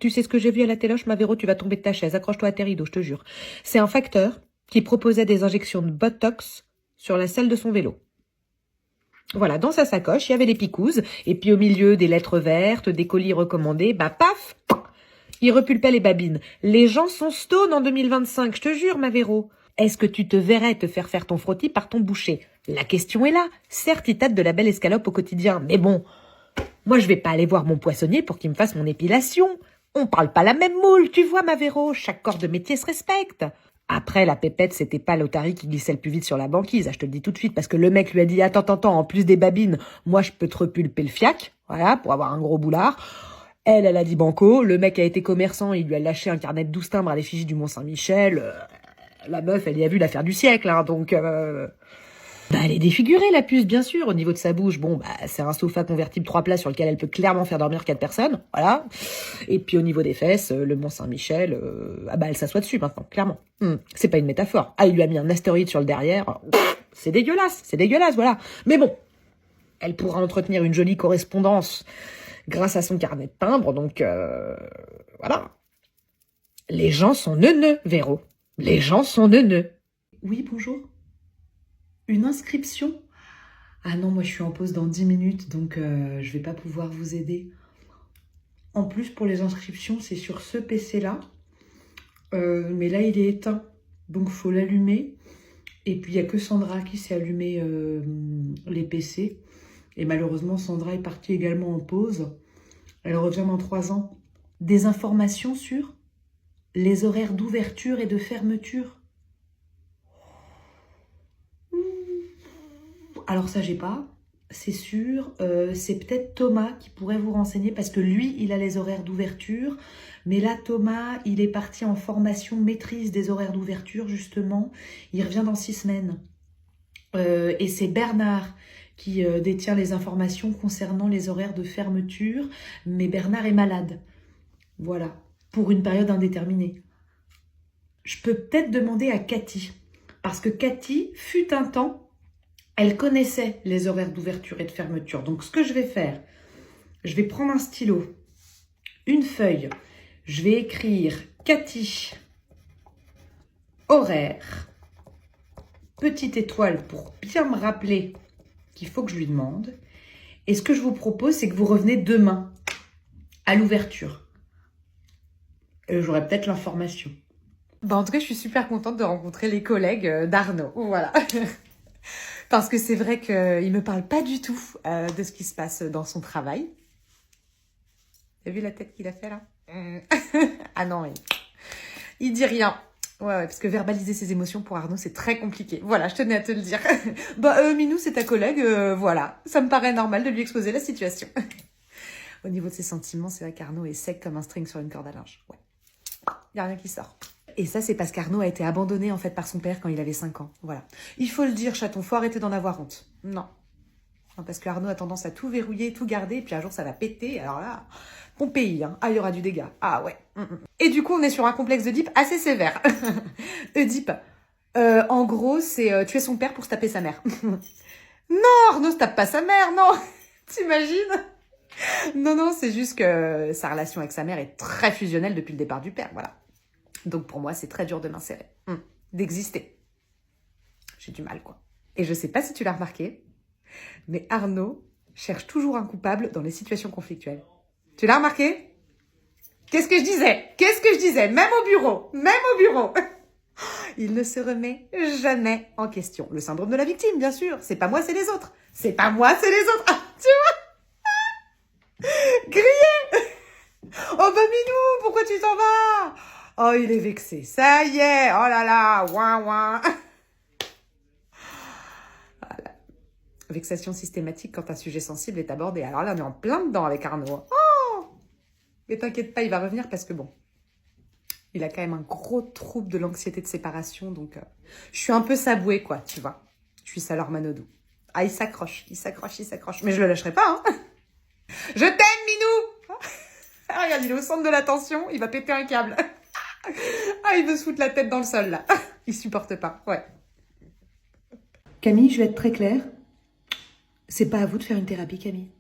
Tu sais ce que j'ai vu à la téloche, ma Véro, tu vas tomber de ta chaise. Accroche-toi à tes rideaux, je te jure. C'est un facteur qui proposait des injections de Botox sur la selle de son vélo. Voilà, dans sa sacoche, il y avait des picouzes, et puis au milieu, des lettres vertes, des colis recommandés, bah paf, il repulpait les babines. Les gens sont stone en 2025, je te jure, ma Véro. Est-ce que tu te verrais te faire ton frottis par ton boucher? La question est là. Certes, il tâte de la belle escalope au quotidien, mais bon, moi je vais pas aller voir mon poissonnier pour qu'il me fasse mon épilation. On parle pas la même moule, tu vois, ma Véro, chaque corps de métier se respecte. Après, la pépette, c'était pas l'Otari qui glissait le plus vite sur la banquise, je te le dis tout de suite, parce que le mec lui a dit « Attends, en plus des babines, moi je peux te repulper le fiac, voilà, pour avoir un gros boulard. » Elle a dit banco, le mec a été commerçant, il lui a lâché un carnet de 12 timbres à l'effigie du Mont-Saint-Michel. La meuf, elle y a vu l'affaire du siècle, hein, donc... Bah, elle est défigurée, la puce, bien sûr. Au niveau de sa bouche, bon, bah, c'est un sofa convertible 3 places sur lequel elle peut clairement faire dormir 4 personnes, voilà. Et puis au niveau des fesses, le Mont-Saint-Michel, ah bah, elle s'assoit dessus maintenant, clairement. C'est pas une métaphore. Ah, il lui a mis un astéroïde sur le derrière. C'est dégueulasse, voilà. Mais bon, elle pourra entretenir une jolie correspondance grâce à son carnet de timbres, donc voilà. Les gens sont neuneux, Véro. Les gens sont neuneux. Oui, bonjour. Une inscription? Ah non, moi je suis en pause dans 10 minutes, donc je vais pas pouvoir vous aider. En plus, pour les inscriptions, c'est sur ce PC-là. Mais là, il est éteint, donc il faut l'allumer. Et puis, il n'y a que Sandra qui s'est allumé les PC. Et malheureusement, Sandra est partie également en pause. Elle revient dans 3 ans. Des informations sur les horaires d'ouverture et de fermeture. Alors ça, j'ai pas, c'est sûr. C'est peut-être Thomas qui pourrait vous renseigner parce que lui, il a les horaires d'ouverture. Mais là, Thomas, il est parti en formation maîtrise des horaires d'ouverture, justement. Il revient dans 6 semaines. Et c'est Bernard qui détient les informations concernant les horaires de fermeture. Mais Bernard est malade. Voilà, pour une période indéterminée. Je peux peut-être demander à Cathy. Parce que Cathy, fut un temps, elle connaissait les horaires d'ouverture et de fermeture. Donc, ce que je vais faire, je vais prendre un stylo, une feuille. Je vais écrire Cathy, horaire, petite étoile pour bien me rappeler qu'il faut que je lui demande. Et ce que je vous propose, c'est que vous revenez demain à l'ouverture. J'aurai peut-être l'information. Bah, en tout cas, je suis super contente de rencontrer les collègues d'Arnaud. Voilà. Parce que c'est vrai qu'il ne me parle pas du tout de ce qui se passe dans son travail. T'as vu la tête qu'il a fait là? Ah non, il dit rien. Ouais, parce que verbaliser ses émotions pour Arnaud, c'est très compliqué. Voilà, je tenais à te le dire. Bah, Minou, c'est ta collègue, voilà. Ça me paraît normal de lui exposer la situation. Au niveau de ses sentiments, c'est vrai qu'Arnaud est sec comme un string sur une corde à linge. Ouais. Il n'y a rien qui sort. Et ça, c'est parce qu'Arnaud a été abandonné en fait par son père quand il avait 5 ans. Voilà. Il faut le dire, chaton, faut arrêter d'en avoir honte. Non. Non, parce qu'Arnaud a tendance à tout verrouiller, tout garder, et puis un jour ça va péter. Alors là, Pompéi, hein. Ah, il y aura du dégât. Ah ouais. Et du coup, on est sur un complexe d'Oedipe assez sévère. Oedipe, en gros, c'est tuer son père pour se taper sa mère. Non, Arnaud se tape pas sa mère, non. T'imagines? Non, c'est juste que sa relation avec sa mère est très fusionnelle depuis le départ du père, voilà. Donc pour moi, c'est très dur de m'insérer, d'exister. J'ai du mal, quoi. Et je sais pas si tu l'as remarqué, mais Arnaud cherche toujours un coupable dans les situations conflictuelles. Tu l'as remarqué? Qu'est-ce que je disais? Même au bureau. Il ne se remet jamais en question. Le syndrome de la victime, bien sûr. C'est pas moi, c'est les autres. Ah, tu vois? Grillé. Oh bah Minou, pourquoi tu t'en vas? Oh, il est vexé. Ça y est. Oh là là. Ouin. Voilà. Vexation systématique quand un sujet sensible est abordé. Alors là, on est en plein dedans avec Arnaud. Oh! Mais t'inquiète pas, il va revenir parce que bon, il a quand même un gros trouble de l'anxiété de séparation. Donc, je suis un peu sa bouée, quoi, tu vois. Je suis sa Laure Manodou. Ah, il s'accroche. Mais je le lâcherai pas, hein. Je t'aime, Minou! Ah, regarde, il est au centre de l'attention. Il va péter un câble. Ah, il veut se foutre la tête dans le sol, là. Il supporte pas, ouais. Camille, je vais être très claire. C'est pas à vous de faire une thérapie, Camille.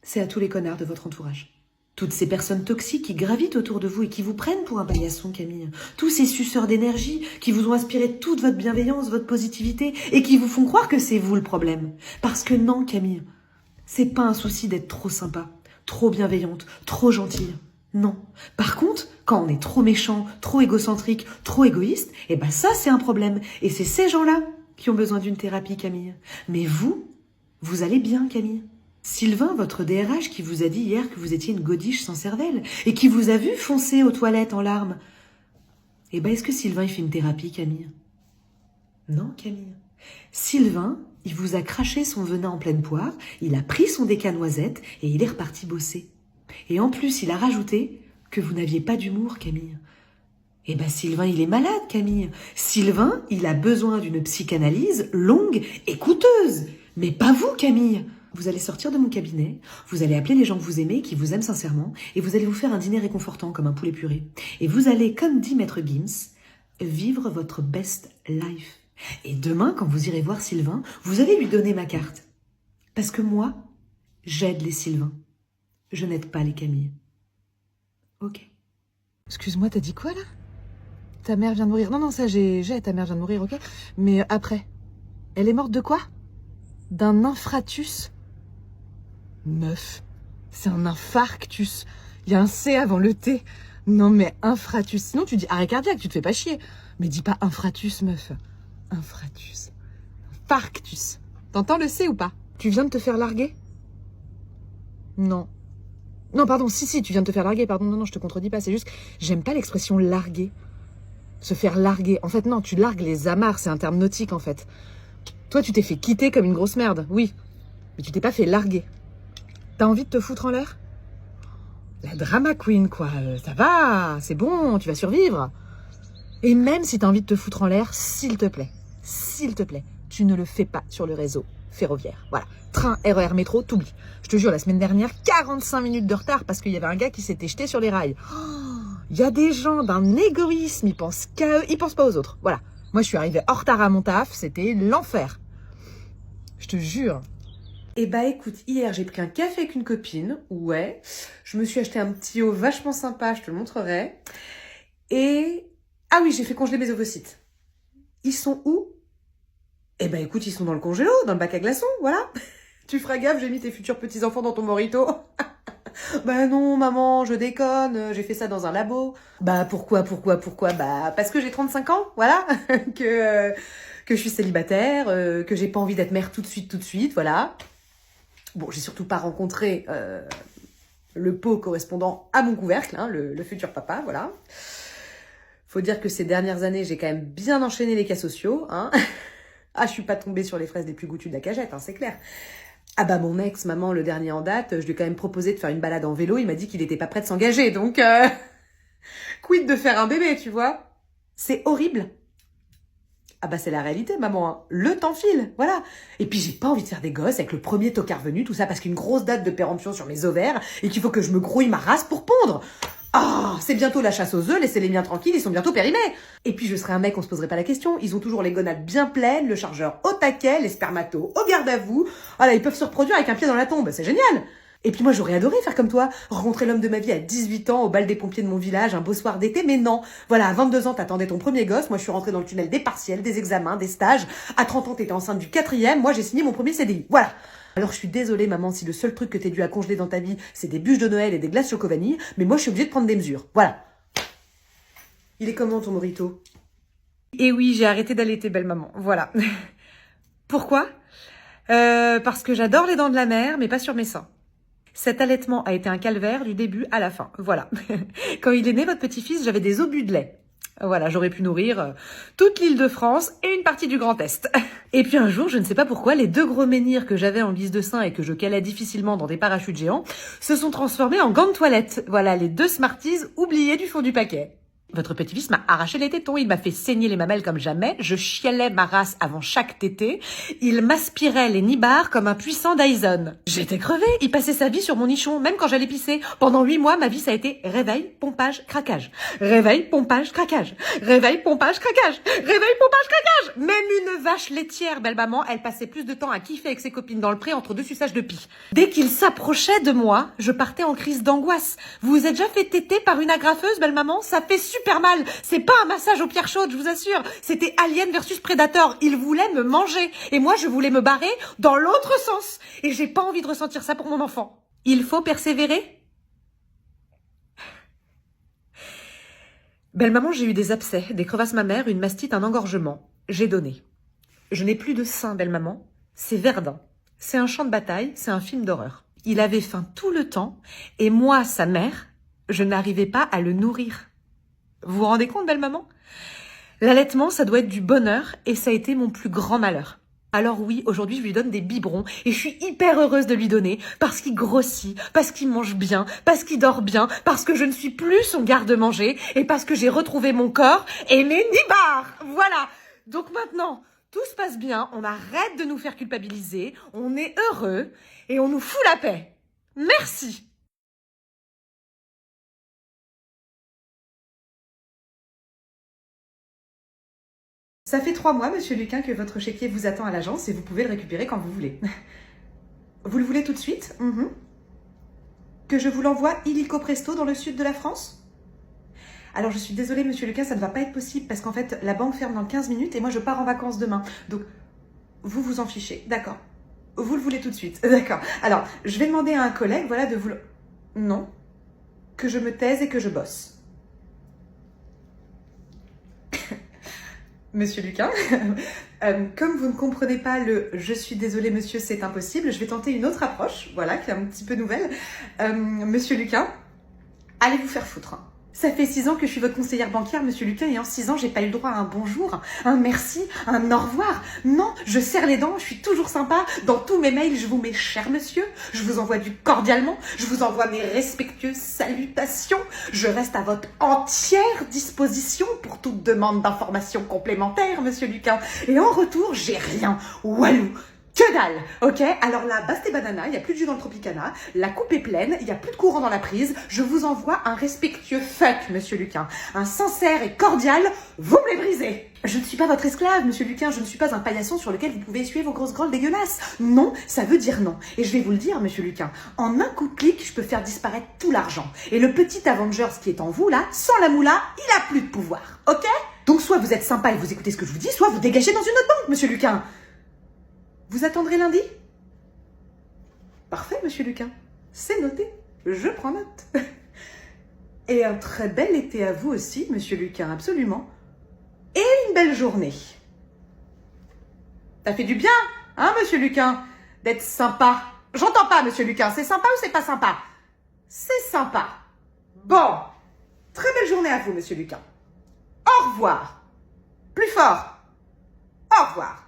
C'est à tous les connards de votre entourage. Toutes ces personnes toxiques qui gravitent autour de vous et qui vous prennent pour un paillasson, Camille. Tous ces suceurs d'énergie qui vous ont aspiré toute votre bienveillance, votre positivité et qui vous font croire que c'est vous le problème. Parce que non, Camille, c'est pas un souci d'être trop sympa, trop bienveillante, trop gentille. Non. Par contre, quand on est trop méchant, trop égocentrique, trop égoïste, eh ben ça c'est un problème. Et c'est ces gens-là qui ont besoin d'une thérapie, Camille. Mais vous allez bien, Camille. Sylvain, votre DRH, qui vous a dit hier que vous étiez une godiche sans cervelle et qui vous a vu foncer aux toilettes en larmes. Eh ben, est-ce que Sylvain, il fait une thérapie, Camille? Non, Camille. Sylvain, il vous a craché son venin en pleine poire, il a pris son déca noisette et il est reparti bosser. Et en plus, il a rajouté que vous n'aviez pas d'humour, Camille. Eh ben, Sylvain, il est malade, Camille. Sylvain, il a besoin d'une psychanalyse longue et coûteuse. Mais pas vous, Camille. Vous allez sortir de mon cabinet, vous allez appeler les gens que vous aimez, qui vous aiment sincèrement, et vous allez vous faire un dîner réconfortant comme un poulet puré. Et vous allez, comme dit Maître Gims, vivre votre best life. Et demain, quand vous irez voir Sylvain, vous allez lui donner ma carte. Parce que moi, j'aide les Sylvains. Je n'aide pas les Camille. Ok. Excuse-moi, t'as dit quoi là? Ta mère vient de mourir. Non, ça ta mère vient de mourir, ok? Mais après, elle est morte de quoi? D'un infratus? Meuf, c'est un infarctus. Il y a un C avant le T. Non mais infratus. Sinon tu dis arrêt cardiaque, tu te fais pas chier. Mais dis pas infratus, meuf. Infratus. Infarctus. T'entends le C ou pas? Tu viens de te faire larguer? Non. Non, pardon, si, tu viens de te faire larguer. Pardon, non, je te contredis pas. C'est juste, j'aime pas l'expression larguer. Se faire larguer. En fait, non, tu largues les amarres. C'est un terme nautique, en fait. Toi, tu t'es fait quitter comme une grosse merde, oui. Mais tu t'es pas fait larguer. T'as envie de te foutre en l'air? La drama queen, quoi. Ça va, c'est bon, tu vas survivre. Et même si t'as envie de te foutre en l'air, s'il te plaît, tu ne le fais pas sur le réseau ferroviaire. Voilà. Train, RER, métro, t'oublies. Je te jure, la semaine dernière, 45 minutes de retard parce qu'il y avait un gars qui s'était jeté sur les rails. Il y a des gens d'un égoïsme, ils pensent qu'à eux, ils pensent pas aux autres. Voilà. Moi, je suis arrivée en retard à mon taf, c'était l'enfer. Je te jure. Eh bah écoute, hier j'ai pris un café avec une copine, ouais, je me suis acheté un petit haut vachement sympa, je te le montrerai, et... Ah oui, j'ai fait congeler mes ovocytes. Ils sont où? Eh bah écoute, ils sont dans le congélo, dans le bac à glaçons, voilà. Tu feras gaffe, j'ai mis tes futurs petits-enfants dans ton morito. Bah non, maman, je déconne, j'ai fait ça dans un labo. Bah pourquoi? Bah parce que j'ai 35 ans, voilà, que je suis célibataire, que j'ai pas envie d'être mère tout de suite, voilà. Bon, j'ai surtout pas rencontré le pot correspondant à mon couvercle, hein, le futur papa, voilà. Faut dire que ces dernières années, j'ai quand même bien enchaîné les cas sociaux, hein. Ah, je suis pas tombée sur les fraises les plus goûtues de la cagette, hein, c'est clair. Ah bah mon ex, maman, le dernier en date, je lui ai quand même proposé de faire une balade en vélo, il m'a dit qu'il était pas prêt de s'engager, donc quid de faire un bébé, tu vois? C'est horrible. Ah bah c'est la réalité, maman, hein. Le temps file, voilà. Et puis j'ai pas envie de faire des gosses avec le premier tocard venu, tout ça parce qu'une grosse date de péremption sur mes ovaires et qu'il faut que je me grouille ma race pour pondre. Ah, c'est bientôt la chasse aux œufs, laissez les miens tranquilles, ils sont bientôt périmés. Et puis je serais un mec, on se poserait pas la question. Ils ont toujours les gonades bien pleines, le chargeur au taquet, les spermatos au garde à vous. Voilà, ils peuvent se reproduire avec un pied dans la tombe, c'est génial. Et puis moi j'aurais adoré faire comme toi, rencontrer l'homme de ma vie à 18 ans au bal des pompiers de mon village, un beau soir d'été, mais non. Voilà, à 22 ans t'attendais ton premier gosse, moi je suis rentrée dans le tunnel des partiels, des examens, des stages. À 30 ans t'étais enceinte du 4e, moi j'ai signé mon premier CDI, voilà. Alors je suis désolée maman si le seul truc que t'es dû à congeler dans ta vie c'est des bûches de Noël et des glaces choco-vanille, mais moi je suis obligée de prendre des mesures, voilà. Il est comment ton morito? Eh oui, j'ai arrêté d'allaiter belle maman, voilà. Pourquoi? Parce que j'adore les dents de la mer, mais pas sur mes seins. Cet allaitement a été un calvaire du début à la fin. Voilà. Quand il est né, votre petit-fils, j'avais des obus de lait. Voilà, j'aurais pu nourrir toute l'île de France et une partie du Grand Est. Et puis un jour, je ne sais pas pourquoi, les 2 gros menhirs que j'avais en guise de seins et que je calais difficilement dans des parachutes géants se sont transformés en gants de toilette. Voilà, les 2 Smarties oubliés du fond du paquet. Votre petit-fils m'a arraché les tétons, il m'a fait saigner les mamelles comme jamais, je chialais ma race avant chaque tété, il m'aspirait les nibards comme un puissant Dyson. J'étais crevée, il passait sa vie sur mon nichon, même quand j'allais pisser. Pendant 8 mois, ma vie ça a été réveil, pompage, craquage. Réveil, pompage, craquage. Réveil, pompage, craquage. Réveil, pompage, craquage. Même une vache laitière, belle maman, elle passait plus de temps à kiffer avec ses copines dans le pré entre deux suçages de pie. Dès qu'il s'approchait de moi, je partais en crise d'angoisse. Vous vous êtes déjà fait téter par une agrafeuse, belle maman? Ça fait super mal. C'est pas un massage aux pierres chaudes, je vous assure. C'était Alien versus Predator. Il voulait me manger. Et moi, je voulais me barrer dans l'autre sens. Et j'ai pas envie de ressentir ça pour mon enfant. Il faut persévérer. Belle maman, j'ai eu des abcès, des crevasses mammaires, une mastite, un engorgement. J'ai donné. Je n'ai plus de sein, belle maman. C'est Verdun. C'est un champ de bataille, c'est un film d'horreur. Il avait faim tout le temps. Et moi, sa mère, je n'arrivais pas à le nourrir. Vous vous rendez compte, belle maman? L'allaitement, ça doit être du bonheur et ça a été mon plus grand malheur. Alors oui, aujourd'hui, je lui donne des biberons et je suis hyper heureuse de lui donner parce qu'il grossit, parce qu'il mange bien, parce qu'il dort bien, parce que je ne suis plus son garde-manger et parce que j'ai retrouvé mon corps et mes nibards. Voilà. Donc maintenant, tout se passe bien, on arrête de nous faire culpabiliser, on est heureux et on nous fout la paix. Merci. Ça fait 3 mois, monsieur Luquin, que votre chéquier vous attend à l'agence et vous pouvez le récupérer quand vous voulez. Vous le voulez tout de suite? Que je vous l'envoie illico presto dans le sud de la France? Alors, je suis désolée, monsieur Luquin, ça ne va pas être possible parce qu'en fait, la banque ferme dans 15 minutes et moi, je pars en vacances demain. Donc, vous vous en fichez, d'accord. Vous le voulez tout de suite, d'accord. Alors, je vais demander à un collègue, voilà, de vous le... Non. Que je me taise et que je bosse. Monsieur Luquin, comme vous ne comprenez pas le « je suis désolé monsieur, c'est impossible », je vais tenter une autre approche, voilà, qui est un petit peu nouvelle. Monsieur Luquin, allez vous faire foutre. Ça fait 6 ans que je suis votre conseillère bancaire, monsieur Luquin, et en 6 ans, j'ai pas eu le droit à un bonjour, un merci, un au revoir. Non, je serre les dents, je suis toujours sympa. Dans tous mes mails, je vous mets cher monsieur, je vous envoie du cordialement, je vous envoie mes respectueuses salutations. Je reste à votre entière disposition pour toute demande d'informations complémentaires, monsieur Luquin. Et en retour, j'ai rien. Walou. Que dalle, ok? Alors là, basta banana, il n'y a plus de jus dans le Tropicana, la coupe est pleine, il n'y a plus de courant dans la prise, je vous envoie un respectueux fuck, monsieur Luquin. Un sincère et cordial, vous me les brisez. Je ne suis pas votre esclave, monsieur Luquin, je ne suis pas un paillasson sur lequel vous pouvez essuyer vos grosses grolles dégueulasses. Non, ça veut dire non. Et je vais vous le dire, monsieur Luquin, en un coup de clic, je peux faire disparaître tout l'argent. Et le petit Avengers qui est en vous, là, sans la moula, il a plus de pouvoir, ok? Donc soit vous êtes sympa et vous écoutez ce que je vous dis, soit vous dégagez dans une autre banque, monsieur Luquin. Vous attendrez lundi? Parfait, monsieur Luquin. C'est noté. Je prends note. Et un très bel été à vous aussi, monsieur Luquin, absolument. Et une belle journée. Ça fait du bien, hein, monsieur Luquin, d'être sympa. J'entends pas, monsieur Luquin. C'est sympa ou c'est pas sympa? C'est sympa. Bon. Très belle journée à vous, monsieur Luquin. Au revoir. Plus fort. Au revoir.